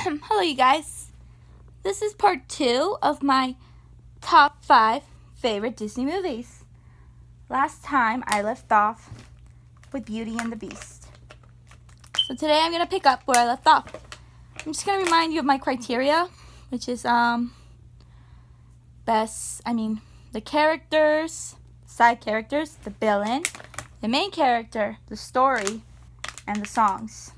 Hello, you guys. This is part 2 of my top 5 favorite Disney movies. Last time I left off with Beauty and the Beast. So today I'm going to pick up where I left off. I'm just going to remind you of my criteria, which is the characters, side characters, the villain, the main character, the story, and the songs.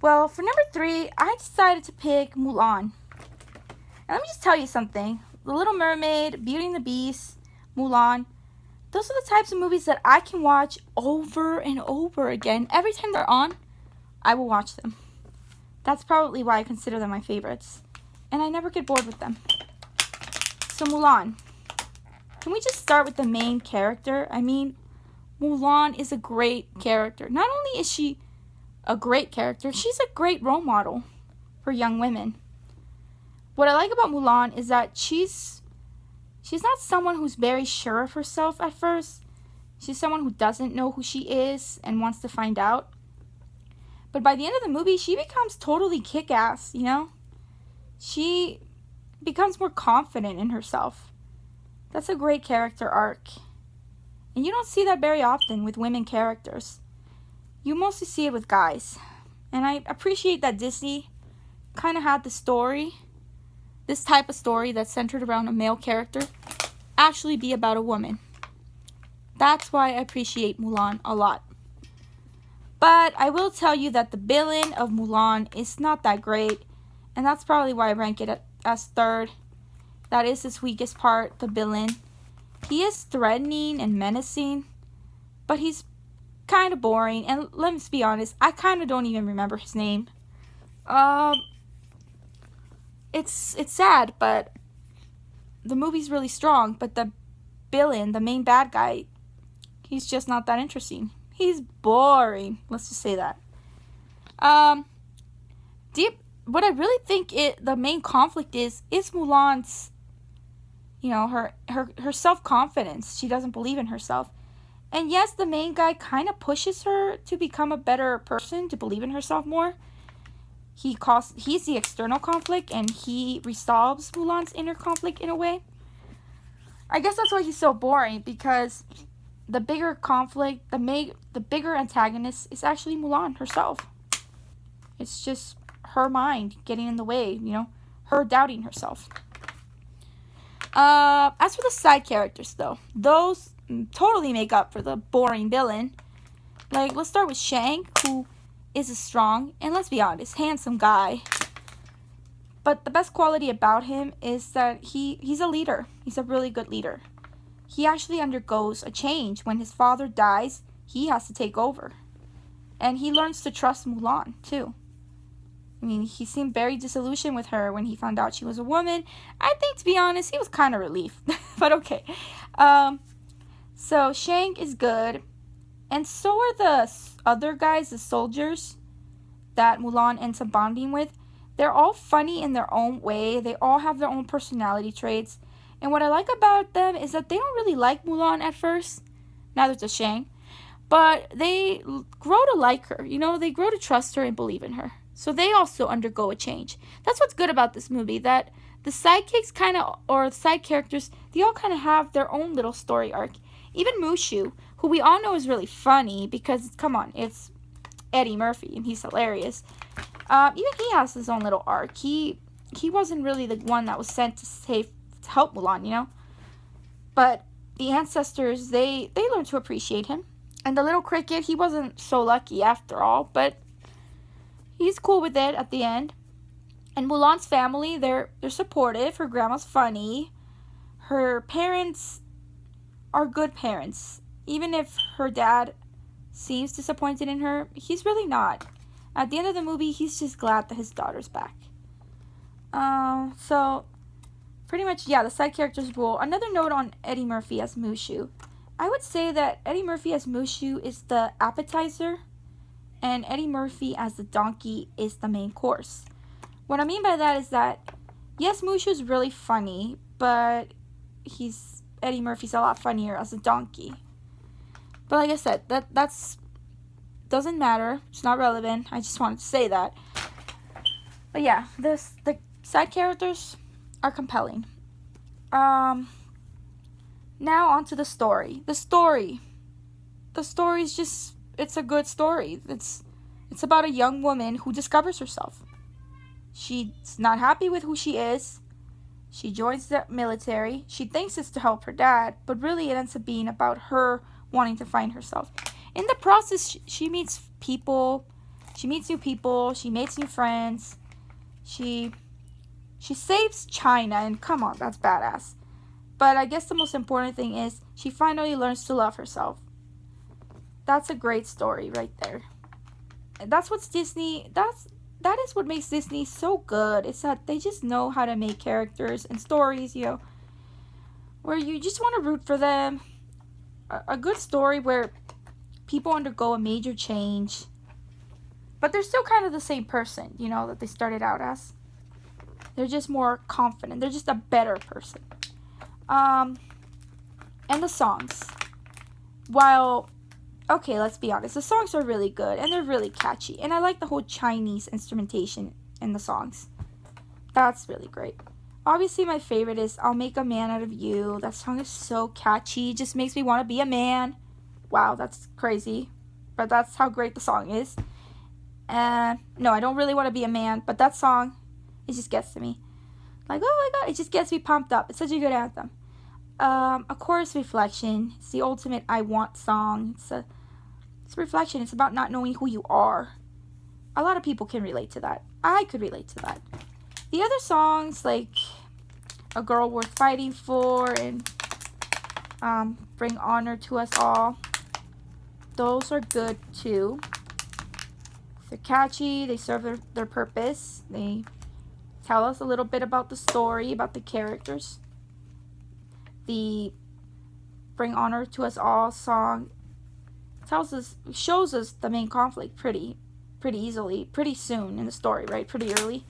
Well, for number 3, I decided to pick Mulan. And let me just tell you something. The Little Mermaid, Beauty and the Beast, Mulan, those are the types of movies that I can watch over and over again. Every time they're on, I will watch them. That's probably why I consider them my favorites. And I never get bored with them. So Mulan. Can we just start with the main character? Mulan is a great character. Not only is she a great character, she's a great role model for young women. What I like about Mulan is that she's not someone who's very sure of herself at first. She's someone who doesn't know who she is and wants to find out. But by the end of the movie, she becomes totally kick-ass, She becomes more confident in herself. That's a great character arc. And you don't see that very often with women characters. You mostly see it with guys. And I appreciate that Disney kind of had this type of story that's centered around a male character, actually be about a woman. That's why I appreciate Mulan a lot. But I will tell you that the villain of Mulan is not that great, and that's probably why I rank it as 3rd. That is its weakest part, the villain. He is threatening and menacing, but he's kind of boring, and let's be honest, I kind of don't even remember his name. It's sad, but the movie's really strong, but the villain, the main bad guy, he's just not that interesting. He's boring, let's just say that. What I really think the main conflict is Mulan's, her self-confidence. She doesn't believe in herself. And yes, the main guy kind of pushes her to become a better person, to believe in herself more. He's the external conflict, and he resolves Mulan's inner conflict in a way. I guess that's why he's so boring, because the bigger conflict, the bigger antagonist is actually Mulan herself. It's just her mind getting in the way, her doubting herself. As for the side characters, though, those totally make up for the boring villain. Like, let's start with Shang, who is a strong, and let's be honest, handsome guy. But the best quality about him is that he's a leader. He's a really good leader. He actually undergoes a change. When his father dies, he has to take over. And he learns to trust Mulan, too. He seemed very disillusioned with her when he found out she was a woman. I think, to be honest, he was kind of relieved. But okay. So Shang is good. And so are the other guys, the soldiers that Mulan ends up bonding with. They're all funny in their own way. They all have their own personality traits. And what I like about them is that they don't really like Mulan at first. Neither does Shang. But they grow to like her. They grow to trust her and believe in her. So they also undergo a change. That's what's good about this movie, that the sidekicks or the side characters, they all kind of have their own little story arc. Even Mushu, who we all know is really funny because, come on, it's Eddie Murphy and he's hilarious. Even he has his own little arc. He wasn't really the one that was sent to help Mulan, But the ancestors, they learned to appreciate him. And the little cricket, he wasn't so lucky after all, but he's cool with it at the end. And Mulan's family, they're supportive. Her grandma's funny. Her parents are good parents. Even if her dad seems disappointed in her, he's really not. At the end of the movie, he's just glad that his daughter's back. So, pretty much, yeah, the side characters rule. Another note on Eddie Murphy as Mushu. I would say that Eddie Murphy as Mushu is the appetizer, and Eddie Murphy as the donkey is the main course. What I mean by that is that, yes, Mushu's really funny, but Eddie Murphy's a lot funnier as a donkey. But like I said, that's doesn't matter. It's not relevant. I just wanted to say that. But yeah, the side characters are compelling. Um, Now onto the story. The story is just, it's a good story. It's about a young woman who discovers herself. She's not happy with who she is. She joins the military. She thinks it's to help her dad, but really it ends up being about her wanting to find herself. In the process, she meets people. She meets new people. She makes new friends. She she saves China, and come on, that's badass. But I guess the most important thing is she finally learns to love herself. That's a great story right there. And that is what makes Disney so good. It's that they just know how to make characters and stories, where you just want to root for them. A good story where people undergo a major change, but they're still kind of the same person, that they started out as. They're just more confident. They're just a better person. And the songs. While, okay, let's be honest, the songs are really good and they're really catchy. And I like the whole Chinese instrumentation in the songs. That's really great. Obviously, my favorite is I'll Make a Man Out of You. That song is so catchy. It just makes me want to be a man. Wow, that's crazy. But that's how great the song is. And no, I don't really want to be a man, but that song, it just gets to me. Like, oh my god, it just gets me pumped up. It's such a good anthem. Of course, Reflection. It's the ultimate I want song. It's a reflection. It's about not knowing who you are. A lot of people can relate to that. I could relate to that. The other songs, like A Girl Worth Fighting For and Bring Honor to Us All, those are good too. They're catchy. They serve their purpose. They tell us a little bit about the story, about the characters. The Bring Honor to Us All song shows us the main conflict pretty easily, pretty soon in the story, right? Pretty early.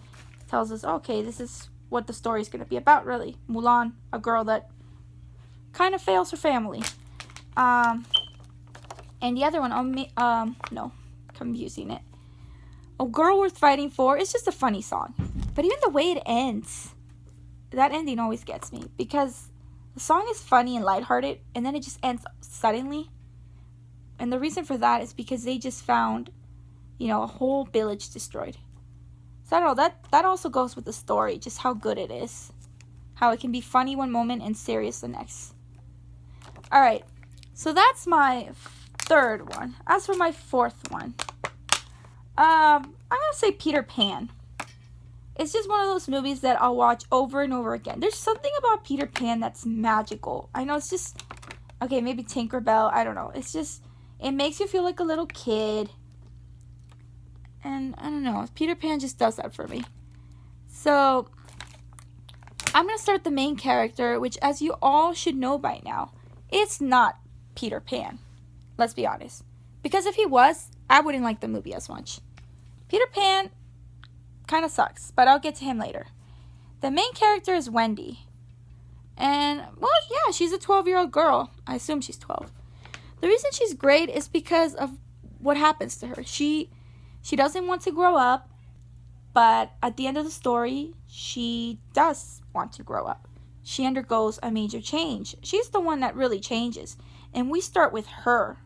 Tells us, okay, this is what the story is going to be about, really. Mulan, a girl that kind of fails her family. And the other one, no, confusing it. A Girl Worth Fighting For is just a funny song. But even the way it ends, that ending always gets me. Because the song is funny and lighthearted, and then it just ends suddenly. And the reason for that is because they just found, a whole village destroyed. So I don't know, that also goes with the story, just how good it is. How it can be funny one moment and serious the next. Alright, so that's my third one. As for my fourth one, I'm going to say Peter Pan. It's just one of those movies that I'll watch over and over again. There's something about Peter Pan that's magical. I know it's just, okay, maybe Tinkerbell, I don't know. It's just, it makes you feel like a little kid. And I don't know, Peter Pan just does that for me. So, I'm going to start the main character, which as you all should know by now, it's not Peter Pan. Let's be honest. Because if he was, I wouldn't like the movie as much. Peter Pan kind of sucks, but I'll get to him later. The main character is Wendy. And, well, yeah, she's a 12-year-old girl. I assume she's 12. The reason she's great is because of what happens to her. She doesn't want to grow up, but at the end of the story, she does want to grow up. She undergoes a major change. She's the one that really changes. And we start with her.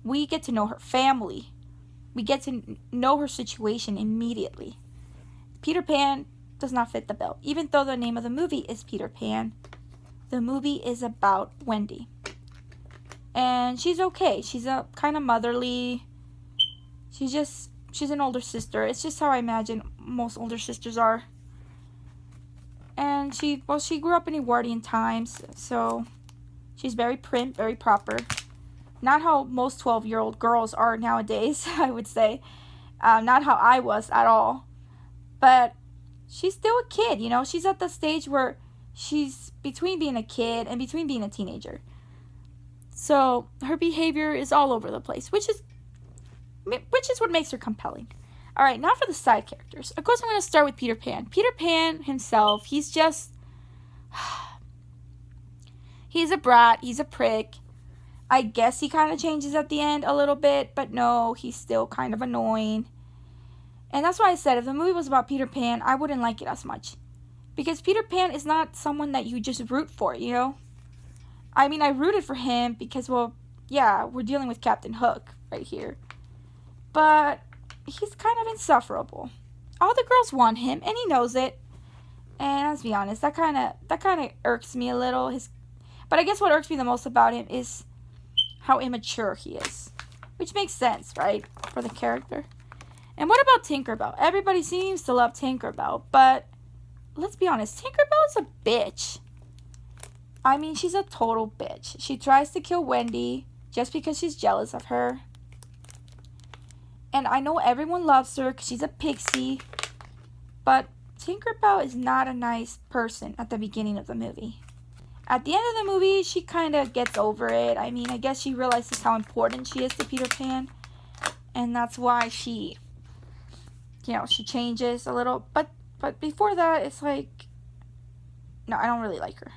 We get to know her family. We get to know her situation immediately. Peter Pan does not fit the bill. Even though the name of the movie is Peter Pan, the movie is about Wendy. And she's okay. She's a kind of motherly. She's an older sister. It's just how I imagine most older sisters are. And she grew up in Edwardian times, so she's very prim, very proper. Not how most 12-year-old girls are nowadays, I would say. Not how I was at all. But she's still a kid, She's at the stage where she's between being a kid and between being a teenager. So her behavior is all over the place, which is what makes her compelling. All right, now for the side characters. Of course, I'm going to start with Peter Pan. Peter Pan himself, he's just... he's a brat. He's a prick. I guess he kind of changes at the end a little bit, but no, he's still kind of annoying. And that's why I said if the movie was about Peter Pan, I wouldn't like it as much. Because Peter Pan is not someone that you just root for, you know? I mean, I rooted for him because, well, yeah, we're dealing with Captain Hook right here. But he's kind of insufferable. All the girls want him, and he knows it. And let's be honest, that kind of irks me a little. But I guess what irks me the most about him is how immature he is. Which makes sense, right? For the character. And what about Tinkerbell? Everybody seems to love Tinkerbell, but let's be honest, Tinkerbell is a bitch. I mean, she's a total bitch. She tries to kill Wendy just because she's jealous of her. And I know everyone loves her because she's a pixie, but Tinkerbell is not a nice person at the beginning of the movie. At the end of the movie, she kind of gets over it. I mean, I guess she realizes how important she is to Peter Pan. And that's why she, she changes a little. But before that, it's like, no, I don't really like her.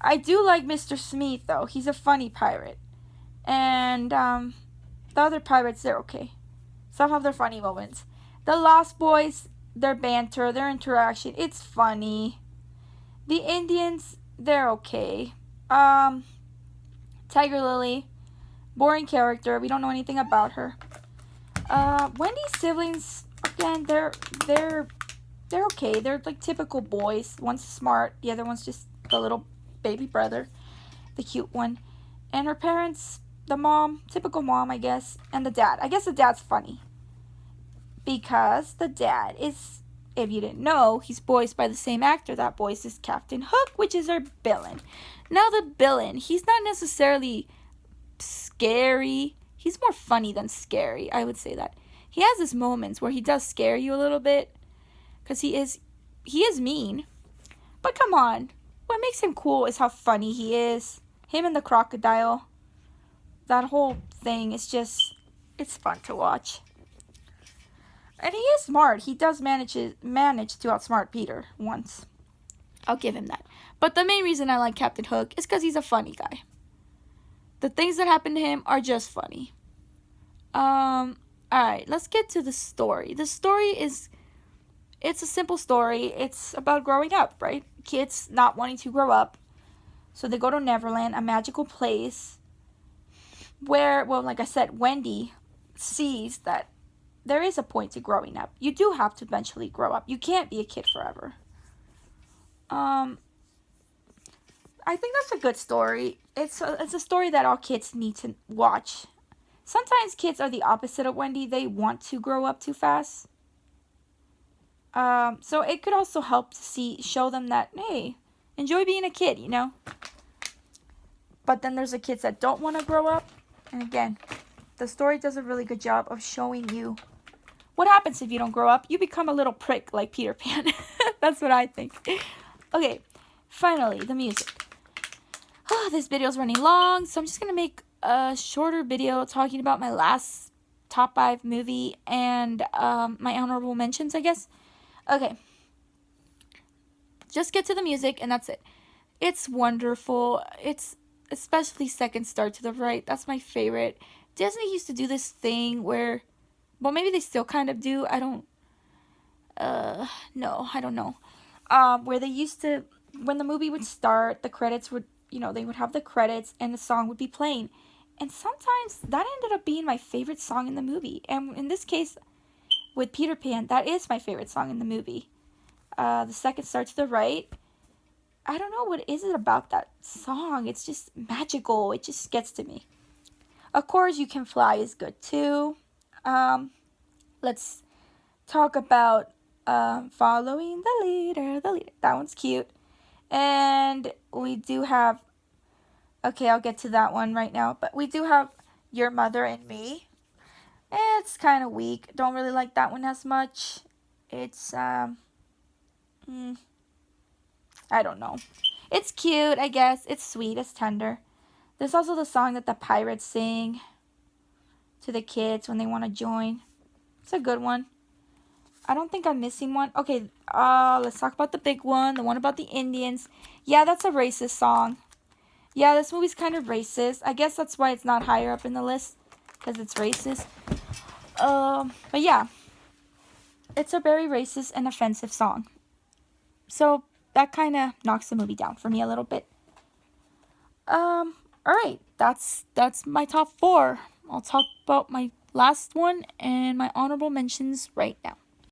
I do like Mr. Smith, though. He's a funny pirate. And the other pirates, they're okay. Some have their funny moments. The Lost Boys, their banter, their interaction, it's funny. The Indians, they're okay. Tiger Lily, boring character. We don't know anything about her. Wendy's siblings, again, they're okay. They're like typical boys. One's smart, the other one's just the little baby brother, the cute one. And her parents, the mom, typical mom, I guess, and the dad. I guess the dad's funny. Because the dad is, if you didn't know, he's voiced by the same actor that voices Captain Hook, which is our villain. Now the villain, he's not necessarily scary. He's more funny than scary, I would say that. He has his moments where he does scare you a little bit. Because he is mean. But come on. What makes him cool is how funny he is. Him and the crocodile. That whole thing is just, it's fun to watch. And he is smart. He does manage to outsmart Peter once. I'll give him that. But the main reason I like Captain Hook is because he's a funny guy. The things that happen to him are just funny. Alright, let's get to the story. The story is, it's a simple story. It's about growing up, right? Kids not wanting to grow up. So they go to Neverland, a magical place where, well, like I said, Wendy sees that there is a point to growing up. You do have to eventually grow up. You can't be a kid forever. I think that's a good story. It's a story that all kids need to watch. Sometimes kids are the opposite of Wendy. They want to grow up too fast. So it could also help to show them that, hey, enjoy being a kid, you know? But then there's the kids that don't want to grow up. And again, the story does a really good job of showing you what happens if you don't grow up. You become a little prick like Peter Pan. That's what I think. Okay, finally, the music. This video is running long, so I'm just going to make a shorter video talking about my last top 5 movie and my honorable mentions, I guess. Okay. Just get to the music, and that's it. It's wonderful. It's especially Second Star to the Right. That's my favorite. Disney used to do this thing where, well, maybe they still kind of do. I don't know. Where they used to, when the movie would start, the credits would, they would have the credits and the song would be playing. And sometimes that ended up being my favorite song in the movie. And in this case, with Peter Pan, that is my favorite song in the movie. The Second Star to the Right. I don't know, what is it about that song? It's just magical. It just gets to me. Of course, You Can Fly is good too. Let's talk about Following the Leader. That one's cute. And we do have, okay, I'll get to that one right now. But we do have Your Mother and Me. It's kind of weak. Don't really like that one as much. It's, I don't know. It's cute, I guess. It's sweet. It's tender. There's also the song that the pirates sing to the kids when they want to join. It's a good one. I don't think I'm missing one. Okay, let's talk about the big one. The one about the Indians. Yeah, that's a racist song. Yeah, this movie's kind of racist. I guess that's why it's not higher up in the list. Because it's racist. But yeah. it's a very racist and offensive song. So that kind of knocks the movie down for me a little bit. All right, that's my top 4. I'll talk about my last one and my honorable mentions right now.